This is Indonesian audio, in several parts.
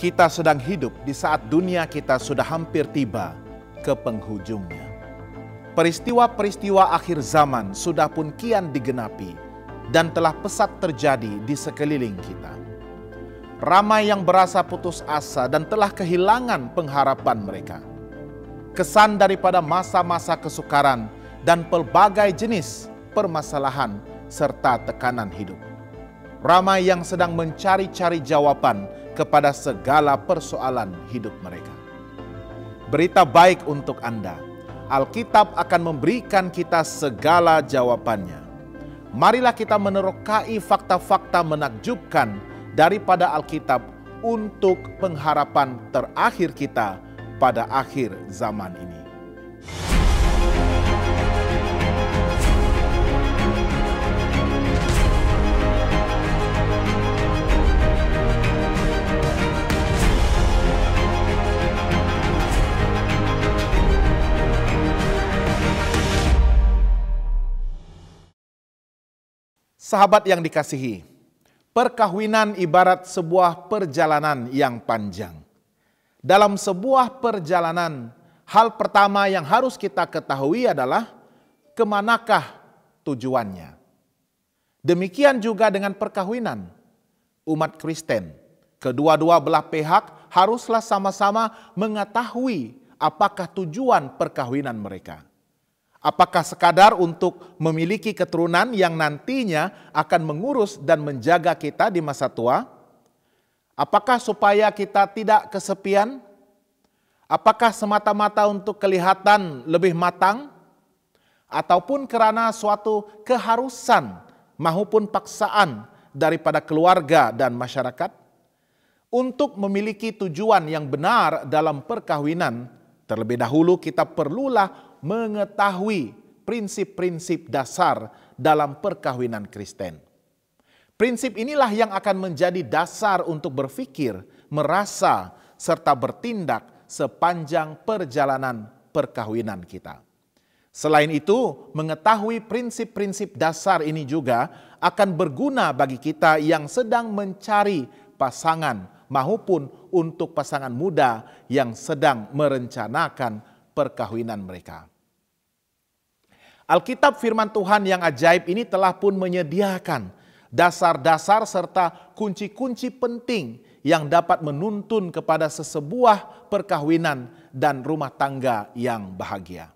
Kita sedang hidup di saat dunia kita sudah hampir tiba ke penghujungnya. Peristiwa-peristiwa akhir zaman sudah pun kian digenapi dan telah pesat terjadi di sekeliling kita. Ramai yang berasa putus asa dan telah kehilangan pengharapan mereka. Kesan daripada masa-masa kesukaran dan pelbagai jenis permasalahan serta tekanan hidup. Ramai yang sedang mencari-cari jawaban kepada segala persoalan hidup mereka. Berita baik untuk Anda, Alkitab akan memberikan kita segala jawabannya. Marilah kita menerokai fakta-fakta menakjubkan daripada Alkitab untuk pengharapan terakhir kita pada akhir zaman ini. Sahabat yang dikasihi, perkawinan ibarat sebuah perjalanan yang panjang. Dalam sebuah perjalanan, hal pertama yang harus kita ketahui adalah kemanakah tujuannya. Demikian juga dengan perkawinan. Umat Kristen, kedua-dua belah pihak haruslah sama-sama mengetahui apakah tujuan perkawinan mereka. Apakah sekadar untuk memiliki keturunan yang nantinya akan mengurus dan menjaga kita di masa tua? Apakah supaya kita tidak kesepian? Apakah semata-mata untuk kelihatan lebih matang? Ataupun karena suatu keharusan maupun paksaan daripada keluarga dan masyarakat? Untuk memiliki tujuan yang benar dalam perkawinan, terlebih dahulu kita perlulah mengetahui prinsip-prinsip dasar dalam perkawinan Kristen. Prinsip inilah yang akan menjadi dasar untuk berpikir, merasa, serta bertindak sepanjang perjalanan perkawinan kita. Selain itu, mengetahui prinsip-prinsip dasar ini juga akan berguna bagi kita yang sedang mencari pasangan maupun untuk pasangan muda yang sedang merencanakan perkawinan mereka. Alkitab firman Tuhan yang ajaib ini telah pun menyediakan dasar-dasar serta kunci-kunci penting yang dapat menuntun kepada sesebuah perkawinan dan rumah tangga yang bahagia.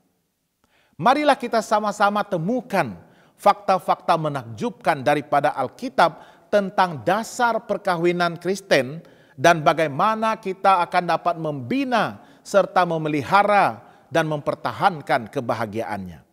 Marilah kita sama-sama temukan fakta-fakta menakjubkan daripada Alkitab tentang dasar perkawinan Kristen dan bagaimana kita akan dapat membina serta memelihara dan mempertahankan kebahagiaannya.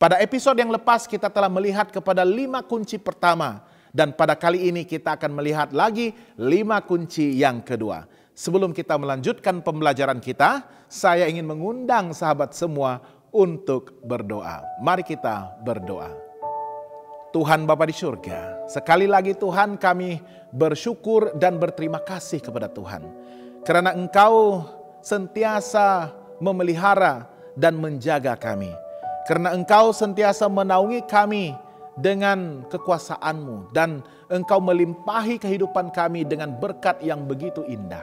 Pada episode yang lepas kita telah melihat kepada 5 kunci pertama dan pada kali ini kita akan melihat lagi 5 kunci yang kedua. Sebelum kita melanjutkan pembelajaran kita, saya ingin mengundang sahabat semua untuk berdoa. Mari kita berdoa. Tuhan Bapa di surga, sekali lagi Tuhan kami bersyukur dan berterima kasih kepada Tuhan. Karena Engkau sentiasa memelihara dan menjaga kami. Karena Engkau sentiasa menaungi kami dengan kekuasaan-Mu dan Engkau melimpahi kehidupan kami dengan berkat yang begitu indah.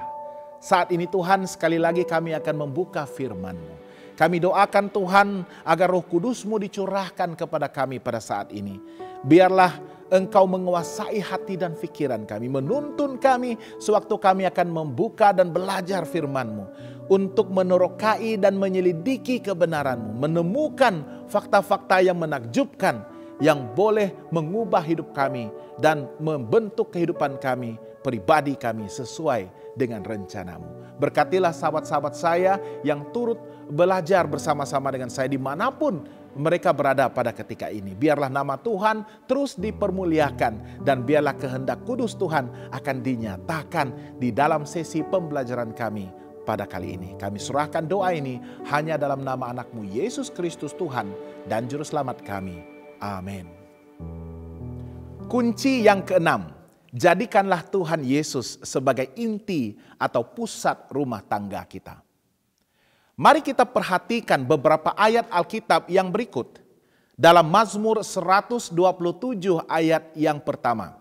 Saat ini Tuhan sekali lagi kami akan membuka firman-Mu. Kami doakan Tuhan agar Roh Kudus-Mu dicurahkan kepada kami pada saat ini. Biarlah Engkau menguasai hati dan pikiran kami, menuntun kami sewaktu kami akan membuka dan belajar firman-Mu. Untuk menerokai dan menyelidiki kebenaran-Mu, menemukan fakta-fakta yang menakjubkan, yang boleh mengubah hidup kami dan membentuk kehidupan kami, pribadi kami sesuai dengan rencana-Mu. Berkatilah sahabat-sahabat saya yang turut belajar bersama-sama dengan saya dimanapun mereka berada pada ketika ini. Biarlah nama Tuhan terus dipermuliakan dan biarlah kehendak kudus Tuhan akan dinyatakan di dalam sesi pembelajaran kami pada kali ini. Kami serahkan doa ini hanya dalam nama anak-Mu Yesus Kristus Tuhan dan Juru Selamat kami. Amin. Kunci yang keenam, jadikanlah Tuhan Yesus sebagai inti atau pusat rumah tangga kita. Mari kita perhatikan beberapa ayat Alkitab yang berikut. Dalam Mazmur 127 ayat yang pertama,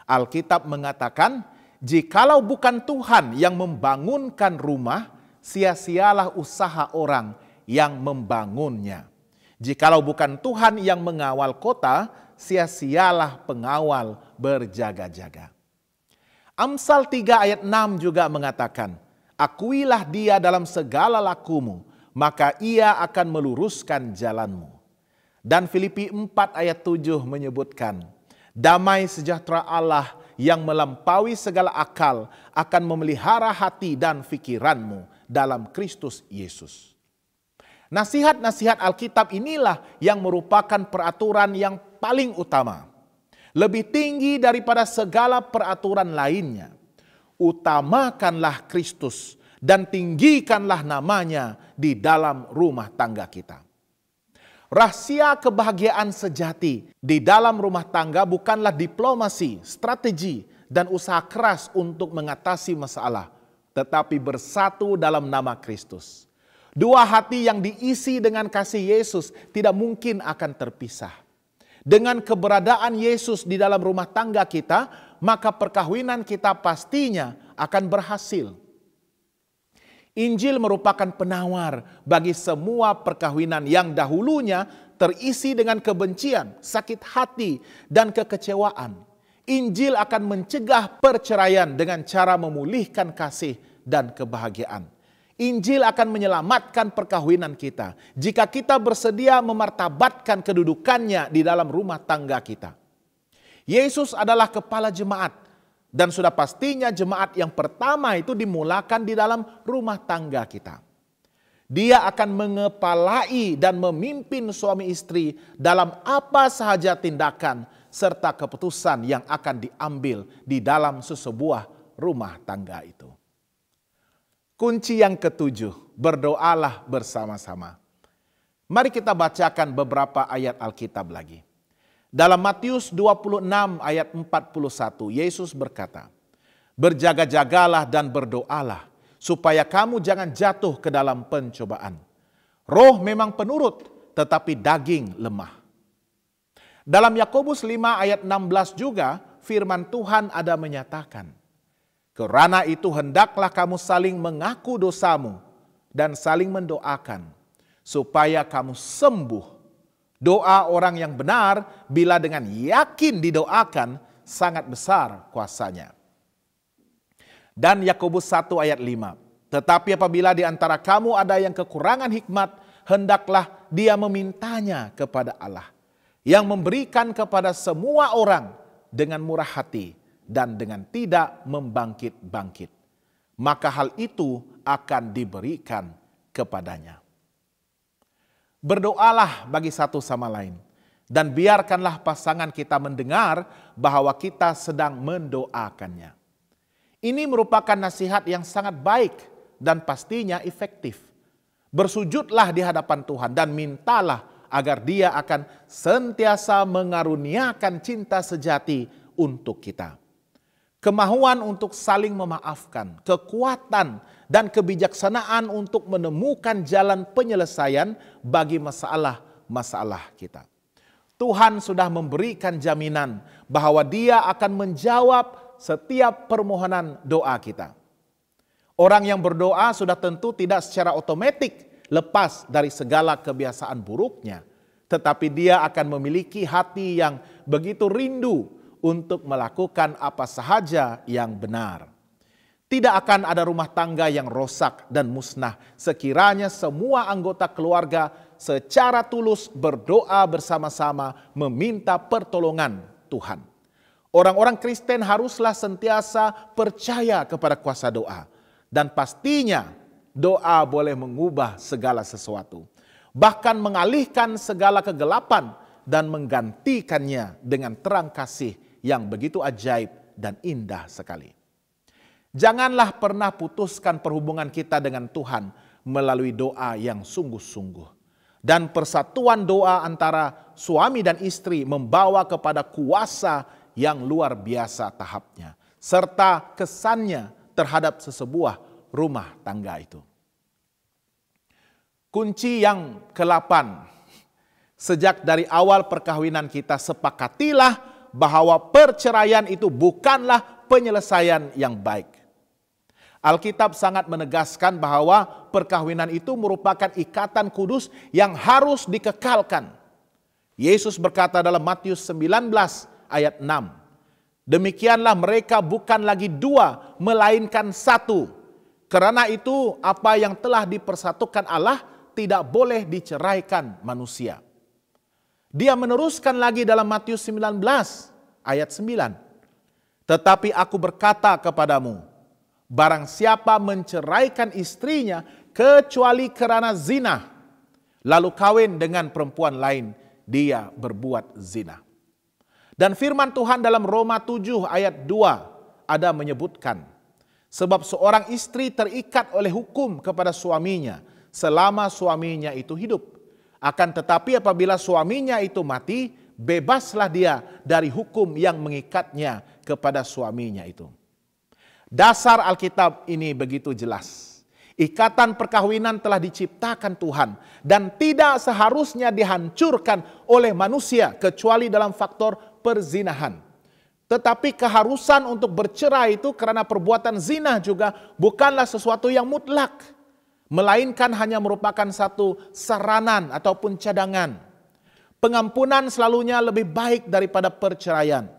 Alkitab mengatakan, jikalau bukan Tuhan yang membangunkan rumah, sia-sialah usaha orang yang membangunnya. Jikalau bukan Tuhan yang mengawal kota, sia-sialah pengawal berjaga-jaga. Amsal 3 ayat 6 juga mengatakan, akuilah dia dalam segala lakumu, maka ia akan meluruskan jalanmu. Dan Filipi 4 ayat 7 menyebutkan, damai sejahtera Allah yang melampaui segala akal akan memelihara hati dan pikiranmu dalam Kristus Yesus. Nasihat-nasihat Alkitab inilah yang merupakan peraturan yang paling utama. Lebih tinggi daripada segala peraturan lainnya. Utamakanlah Kristus dan tinggikanlah namanya di dalam rumah tangga kita. Rahasia kebahagiaan sejati di dalam rumah tangga bukanlah diplomasi, strategi, dan usaha keras untuk mengatasi masalah, tetapi bersatu dalam nama Kristus. Dua hati yang diisi dengan kasih Yesus tidak mungkin akan terpisah. Dengan keberadaan Yesus di dalam rumah tangga kita, maka perkawinan kita pastinya akan berhasil. Injil merupakan penawar bagi semua perkawinan yang dahulunya terisi dengan kebencian, sakit hati, dan kekecewaan. Injil akan mencegah perceraian dengan cara memulihkan kasih dan kebahagiaan. Injil akan menyelamatkan perkawinan kita jika kita bersedia memartabatkan kedudukannya di dalam rumah tangga kita. Yesus adalah kepala jemaat. Dan sudah pastinya jemaat yang pertama itu dimulakan di dalam rumah tangga kita. Dia akan mengepalai dan memimpin suami istri dalam apa sahaja tindakan serta keputusan yang akan diambil di dalam sesebuah rumah tangga itu. Kunci yang ketujuh, berdoalah bersama-sama. Mari kita bacakan beberapa ayat Alkitab lagi. Dalam Matius 26 ayat 41, Yesus berkata, berjaga-jagalah dan berdoalah, supaya kamu jangan jatuh ke dalam pencobaan. Roh memang penurut, tetapi daging lemah. Dalam Yakobus 5 ayat 16 juga, firman Tuhan ada menyatakan, karena itu hendaklah kamu saling mengaku dosamu, dan saling mendoakan, supaya kamu sembuh. Doa orang yang benar bila dengan yakin didoakan sangat besar kuasanya. Dan Yakobus 1 ayat 5. Tetapi apabila di antara kamu ada yang kekurangan hikmat, hendaklah dia memintanya kepada Allah, yang memberikan kepada semua orang dengan murah hati dan dengan tidak membangkit-bangkit. Maka hal itu akan diberikan kepadanya. Berdoalah bagi satu sama lain. Dan biarkanlah pasangan kita mendengar bahwa kita sedang mendoakannya. Ini merupakan nasihat yang sangat baik dan pastinya efektif. Bersujudlah di hadapan Tuhan dan mintalah agar Dia akan sentiasa mengaruniakan cinta sejati untuk kita. Kemahuan untuk saling memaafkan, kekuatan dan kebijaksanaan untuk menemukan jalan penyelesaian bagi masalah-masalah kita. Tuhan sudah memberikan jaminan bahwa Dia akan menjawab setiap permohonan doa kita. Orang yang berdoa sudah tentu tidak secara otomatis lepas dari segala kebiasaan buruknya, tetapi dia akan memiliki hati yang begitu rindu untuk melakukan apa sahaja yang benar. Tidak akan ada rumah tangga yang rosak dan musnah sekiranya semua anggota keluarga secara tulus berdoa bersama-sama meminta pertolongan Tuhan. Orang-orang Kristen haruslah sentiasa percaya kepada kuasa doa. Dan pastinya doa boleh mengubah segala sesuatu. Bahkan mengalihkan segala kegelapan dan menggantikannya dengan terang kasih yang begitu ajaib dan indah sekali. Janganlah pernah putuskan perhubungan kita dengan Tuhan melalui doa yang sungguh-sungguh. Dan persatuan doa antara suami dan istri membawa kepada kuasa yang luar biasa tahapnya, serta kesannya terhadap sesebuah rumah tangga itu. Kunci yang ke-8, sejak dari awal perkawinan kita sepakatilah bahwa perceraian itu bukanlah penyelesaian yang baik. Alkitab sangat menegaskan bahwa perkawinan itu merupakan ikatan kudus yang harus dikekalkan. Yesus berkata dalam Matius 19 ayat 6, demikianlah mereka bukan lagi dua, melainkan satu. Karena itu apa yang telah dipersatukan Allah tidak boleh diceraikan manusia. Dia meneruskan lagi dalam Matius 19 ayat 9. Tetapi aku berkata kepadamu, barang siapa menceraikan istrinya kecuali karena zina, lalu kawin dengan perempuan lain, dia berbuat zina. Dan firman Tuhan dalam Roma 7 ayat 2 ada menyebutkan, sebab seorang istri terikat oleh hukum kepada suaminya selama suaminya itu hidup. Akan tetapi apabila suaminya itu mati, bebaslah dia dari hukum yang mengikatnya kepada suaminya itu. Dasar Alkitab ini begitu jelas. Ikatan perkawinan telah diciptakan Tuhan dan tidak seharusnya dihancurkan oleh manusia kecuali dalam faktor perzinahan. Tetapi keharusan untuk bercerai itu karena perbuatan zina juga bukanlah sesuatu yang mutlak, melainkan hanya merupakan satu saranan ataupun cadangan. Pengampunan selalunya lebih baik daripada perceraian,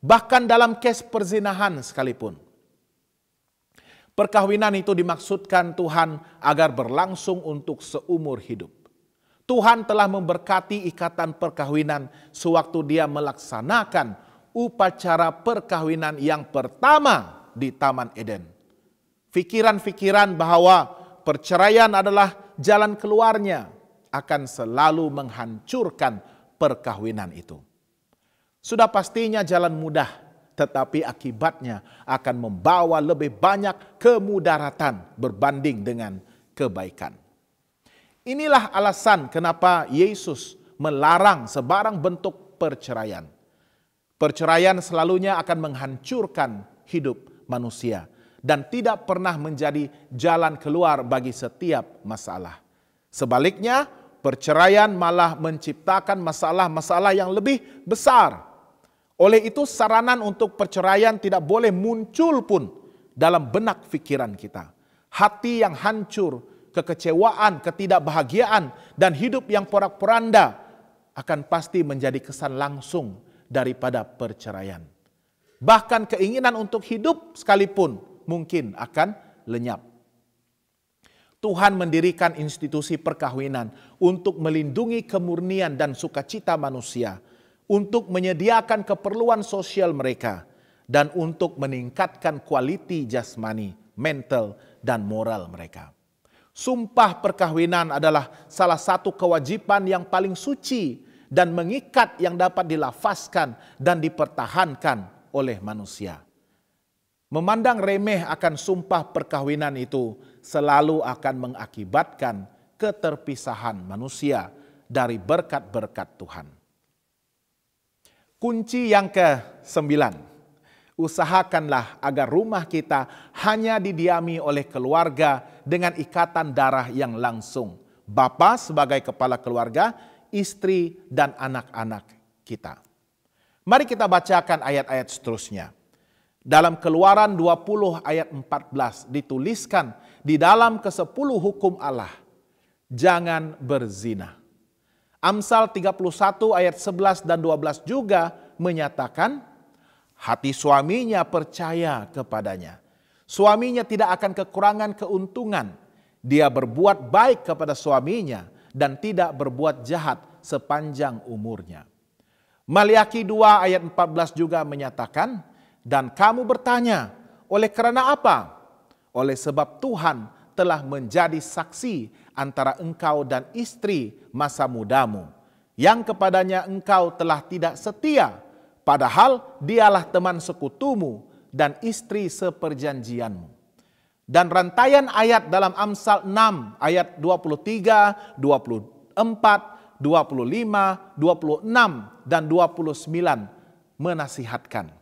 bahkan dalam kes perzinahan sekalipun. Perkawinan itu dimaksudkan Tuhan agar berlangsung untuk seumur hidup. Tuhan telah memberkati ikatan perkawinan sewaktu dia melaksanakan upacara perkawinan yang pertama di Taman Eden. Pikiran-pikiran bahwa perceraian adalah jalan keluarnya akan selalu menghancurkan perkawinan itu. Sudah pastinya jalan mudah, tetapi akibatnya akan membawa lebih banyak kemudaratan berbanding dengan kebaikan. Inilah alasan kenapa Yesus melarang sebarang bentuk perceraian. Perceraian selalunya akan menghancurkan hidup manusia dan tidak pernah menjadi jalan keluar bagi setiap masalah. Sebaliknya, perceraian malah menciptakan masalah-masalah yang lebih besar. Oleh itu saranan untuk perceraian tidak boleh muncul pun dalam benak pikiran kita. Hati yang hancur, kekecewaan, ketidakbahagiaan, dan hidup yang porak-poranda akan pasti menjadi kesan langsung daripada perceraian. Bahkan keinginan untuk hidup sekalipun mungkin akan lenyap. Tuhan mendirikan institusi perkawinan untuk melindungi kemurnian dan sukacita manusia, untuk menyediakan keperluan sosial mereka, dan untuk meningkatkan kualiti jasmani, mental, dan moral mereka. Sumpah perkawinan adalah salah satu kewajiban yang paling suci dan mengikat yang dapat dilafazkan dan dipertahankan oleh manusia. Memandang remeh akan sumpah perkawinan itu selalu akan mengakibatkan keterpisahan manusia dari berkat-berkat Tuhan. Kunci yang ke-9, usahakanlah agar rumah kita hanya didiami oleh keluarga dengan ikatan darah yang langsung. Bapa sebagai kepala keluarga, istri dan anak-anak kita. Mari kita bacakan ayat-ayat seterusnya. Dalam Keluaran 20 ayat 14 dituliskan di dalam ke-10 hukum Allah, jangan berzina. Amsal 31 ayat 11 dan 12 juga menyatakan, hati suaminya percaya kepadanya. Suaminya tidak akan kekurangan keuntungan. Dia berbuat baik kepada suaminya dan tidak berbuat jahat sepanjang umurnya. Maliaki 2 ayat 14 juga menyatakan, dan kamu bertanya, oleh kerana apa? Oleh sebab Tuhan telah menjadi saksi antara engkau dan istri masa mudamu, yang kepadanya engkau telah tidak setia, padahal dialah teman sekutumu dan istri seperjanjianmu. Dan rantaian ayat dalam Amsal 6 ayat 23, 24, 25, 26, dan 29 menasihatkan.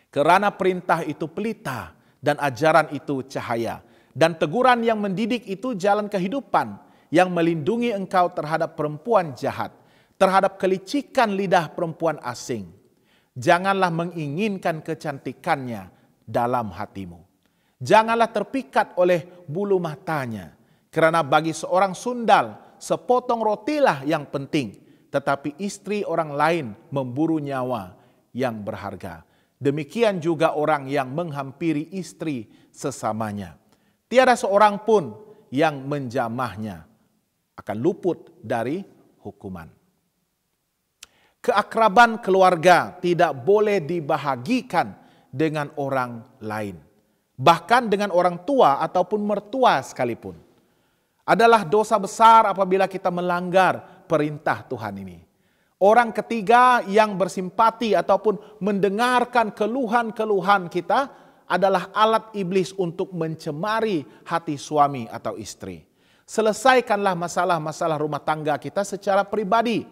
Kerana perintah itu pelita dan ajaran itu cahaya, dan teguran yang mendidik itu jalan kehidupan, yang melindungi engkau terhadap perempuan jahat, terhadap kelicikan lidah perempuan asing. Janganlah menginginkan kecantikannya dalam hatimu. Janganlah terpikat oleh bulu matanya. Karena bagi seorang sundal, sepotong rotilah yang penting. Tetapi istri orang lain memburu nyawa yang berharga. Demikian juga orang yang menghampiri istri sesamanya. Tiada seorang pun yang menjamahnya akan luput dari hukuman. Keakraban keluarga tidak boleh dibahagikan dengan orang lain. Bahkan dengan orang tua ataupun mertua sekalipun. Adalah dosa besar apabila kita melanggar perintah Tuhan ini. Orang ketiga yang bersimpati ataupun mendengarkan keluhan-keluhan kita adalah alat iblis untuk mencemari hati suami atau istri. Selesaikanlah masalah-masalah rumah tangga kita secara pribadi.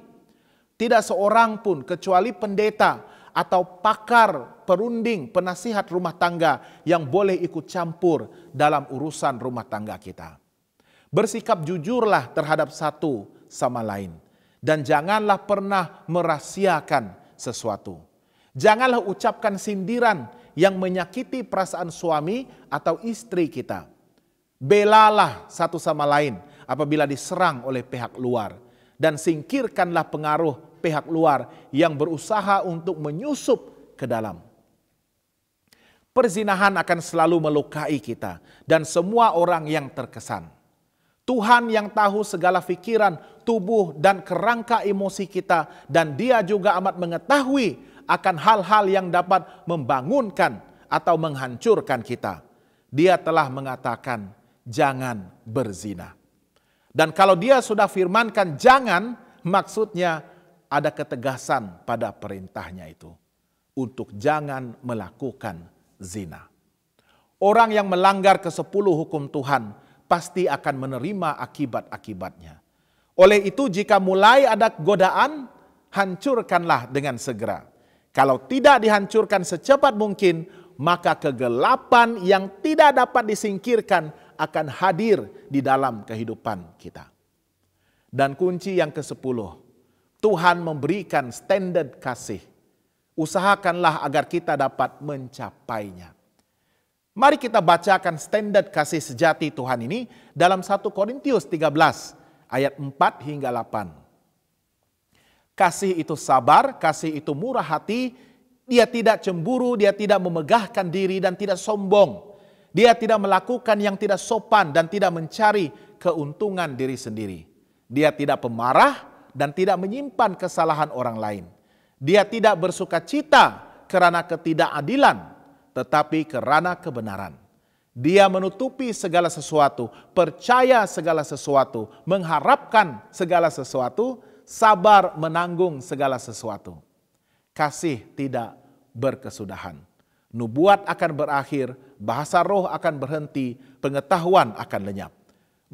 Tidak seorang pun kecuali pendeta atau pakar, perunding, penasihat rumah tangga yang boleh ikut campur dalam urusan rumah tangga kita. Bersikap jujurlah terhadap satu sama lain. Dan janganlah pernah merahasiakan sesuatu. Janganlah ucapkan sindiran yang menyakiti perasaan suami atau istri kita. Belalah satu sama lain apabila diserang oleh pihak luar. Dan singkirkanlah pengaruh pihak luar yang berusaha untuk menyusup ke dalam. Perzinahan akan selalu melukai kita dan semua orang yang terkesan. Tuhan yang tahu segala pikiran, tubuh dan kerangka emosi kita, dan Dia juga amat mengetahui akan hal-hal yang dapat membangunkan atau menghancurkan kita. Dia telah mengatakan, jangan berzina. Dan kalau Dia sudah firmankan jangan, maksudnya ada ketegasan pada perintahnya itu. Untuk jangan melakukan zina. Orang yang melanggar ke-10 hukum Tuhan pasti akan menerima akibat-akibatnya. Oleh itu jika mulai ada godaan, hancurkanlah dengan segera. Kalau tidak dihancurkan secepat mungkin, maka kegelapan yang tidak dapat disingkirkan akan hadir di dalam kehidupan kita. Dan kunci yang ke-10, Tuhan memberikan standar kasih. Usahakanlah agar kita dapat mencapainya. Mari kita bacakan standar kasih sejati Tuhan ini dalam 1 Korintius 13 ayat 4 hingga 8. Kasih itu sabar, kasih itu murah hati, dia tidak cemburu, dia tidak memegahkan diri dan tidak sombong. Dia tidak melakukan yang tidak sopan dan tidak mencari keuntungan diri sendiri. Dia tidak pemarah dan tidak menyimpan kesalahan orang lain. Dia tidak bersuka cita karena ketidakadilan, tetapi karena kebenaran. Dia menutupi segala sesuatu, percaya segala sesuatu, mengharapkan segala sesuatu, sabar menanggung segala sesuatu. Kasih tidak berkesudahan. Nubuat akan berakhir, bahasa roh akan berhenti, pengetahuan akan lenyap.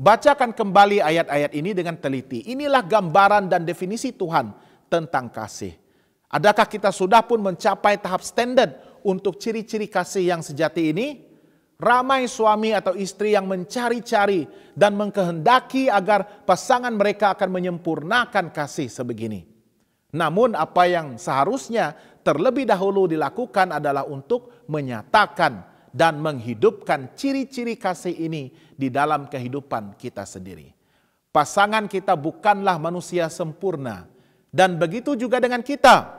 Bacakan kembali ayat-ayat ini dengan teliti. Inilah gambaran dan definisi Tuhan tentang kasih. Adakah kita sudah pun mencapai tahap standar untuk ciri-ciri kasih yang sejati ini? Ramai suami atau istri yang mencari-cari dan mengkehendaki agar pasangan mereka akan menyempurnakan kasih sebegini. Namun apa yang seharusnya terlebih dahulu dilakukan adalah untuk menyatakan dan menghidupkan ciri-ciri kasih ini di dalam kehidupan kita sendiri. Pasangan kita bukanlah manusia sempurna, dan begitu juga dengan kita.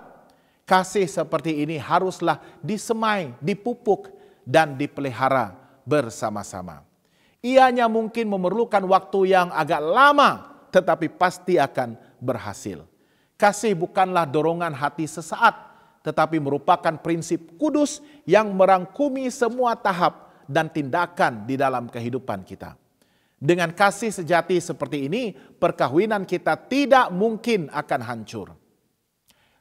Kasih seperti ini haruslah disemai, dipupuk, dan dipelihara bersama-sama. Ianya mungkin memerlukan waktu yang agak lama, tetapi pasti akan berhasil. Kasih bukanlah dorongan hati sesaat, tetapi merupakan prinsip kudus yang merangkumi semua tahap dan tindakan di dalam kehidupan kita. Dengan kasih sejati seperti ini, perkawinan kita tidak mungkin akan hancur.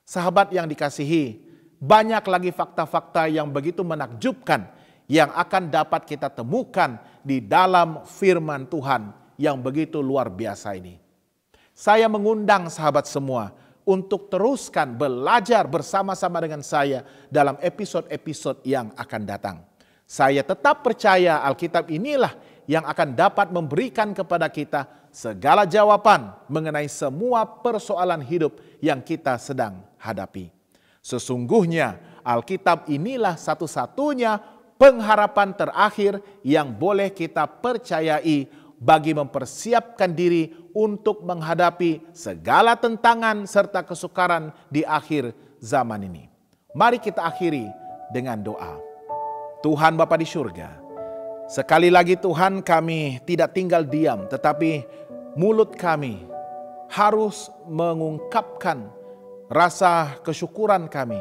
Sahabat yang dikasihi, banyak lagi fakta-fakta yang begitu menakjubkan yang akan dapat kita temukan di dalam firman Tuhan yang begitu luar biasa ini. Saya mengundang sahabat semua untuk teruskan belajar bersama-sama dengan saya dalam episode-episode yang akan datang. Saya tetap percaya Alkitab inilah yang akan dapat memberikan kepada kita segala jawaban mengenai semua persoalan hidup yang kita sedang hadapi. Sesungguhnya Alkitab inilah satu-satunya pengharapan terakhir yang boleh kita percayai bagi mempersiapkan diri untuk menghadapi segala tentangan serta kesukaran di akhir zaman ini. Mari kita akhiri dengan doa. Tuhan Bapa di surga, sekali lagi Tuhan, kami tidak tinggal diam, tetapi mulut kami harus mengungkapkan rasa kesyukuran kami,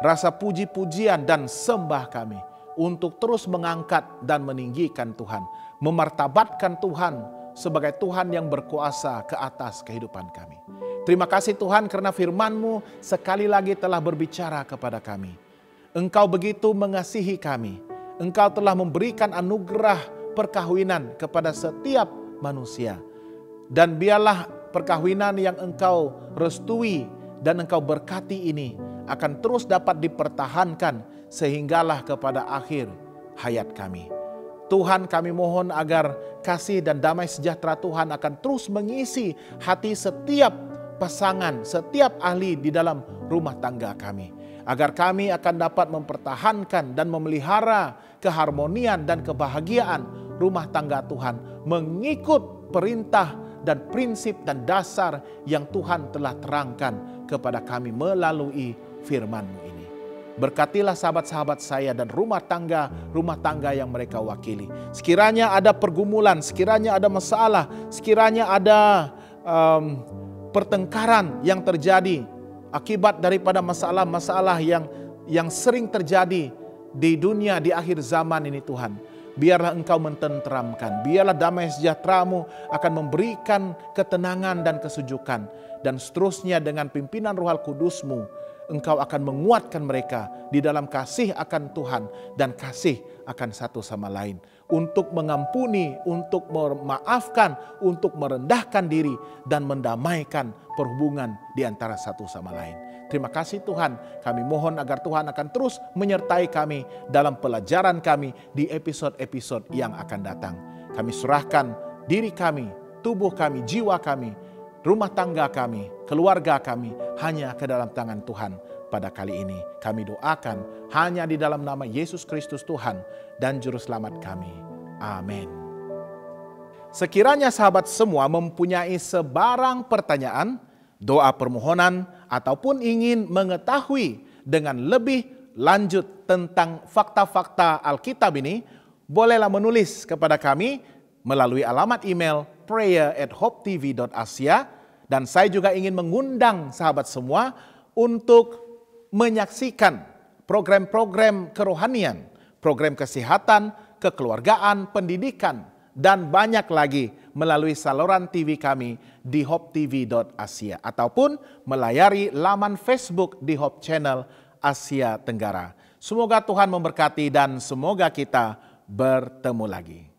rasa puji-pujian dan sembah kami untuk terus mengangkat dan meninggikan Tuhan, memartabatkan Tuhan sebagai Tuhan yang berkuasa ke atas kehidupan kami. Terima kasih Tuhan karena firman-Mu sekali lagi telah berbicara kepada kami. Engkau begitu mengasihi kami. Engkau telah memberikan anugerah perkawinan kepada setiap manusia. Dan biarlah perkawinan yang Engkau restui dan Engkau berkati ini akan terus dapat dipertahankan sehinggalah kepada akhir hayat kami. Tuhan, kami mohon agar kasih dan damai sejahtera Tuhan akan terus mengisi hati setiap pasangan, setiap ahli di dalam rumah tangga kami. Agar kami akan dapat mempertahankan dan memelihara keharmonian dan kebahagiaan rumah tangga Tuhan. Mengikut perintah dan prinsip dan dasar yang Tuhan telah terangkan kepada kami melalui firman-Mu ini. Berkatilah sahabat-sahabat saya dan rumah tangga yang mereka wakili. Sekiranya ada pergumulan, sekiranya ada masalah, sekiranya ada pertengkaran yang terjadi akibat daripada masalah-masalah yang sering terjadi di dunia di akhir zaman ini Tuhan. Biarlah Engkau mententeramkan, biarlah damai sejahtera-Mu akan memberikan ketenangan dan kesejukan. Dan seterusnya dengan pimpinan Roh Kudus-Mu, Engkau akan menguatkan mereka di dalam kasih akan Tuhan dan kasih akan satu sama lain. Untuk mengampuni, untuk memaafkan, untuk merendahkan diri dan mendamaikan perhubungan di antara satu sama lain. Terima kasih Tuhan, kami mohon agar Tuhan akan terus menyertai kami dalam pelajaran kami di episode-episode yang akan datang. Kami serahkan diri kami, tubuh kami, jiwa kami, rumah tangga kami, keluarga kami hanya ke dalam tangan Tuhan. Pada kali ini kami doakan hanya di dalam nama Yesus Kristus Tuhan dan Juru Selamat kami. Amin. Sekiranya sahabat semua mempunyai sebarang pertanyaan, doa permohonan, ataupun ingin mengetahui dengan lebih lanjut tentang fakta-fakta Alkitab ini, bolehlah menulis kepada kami melalui alamat email prayer@hopetv.asia. Dan saya juga ingin mengundang sahabat semua untuk menyaksikan program-program kerohanian, program kesehatan, kekeluargaan, pendidikan, dan banyak lagi melalui saluran TV kami di hopetv.asia ataupun melayari laman Facebook di Hope Channel Asia Tenggara. Semoga Tuhan memberkati dan semoga kita bertemu lagi.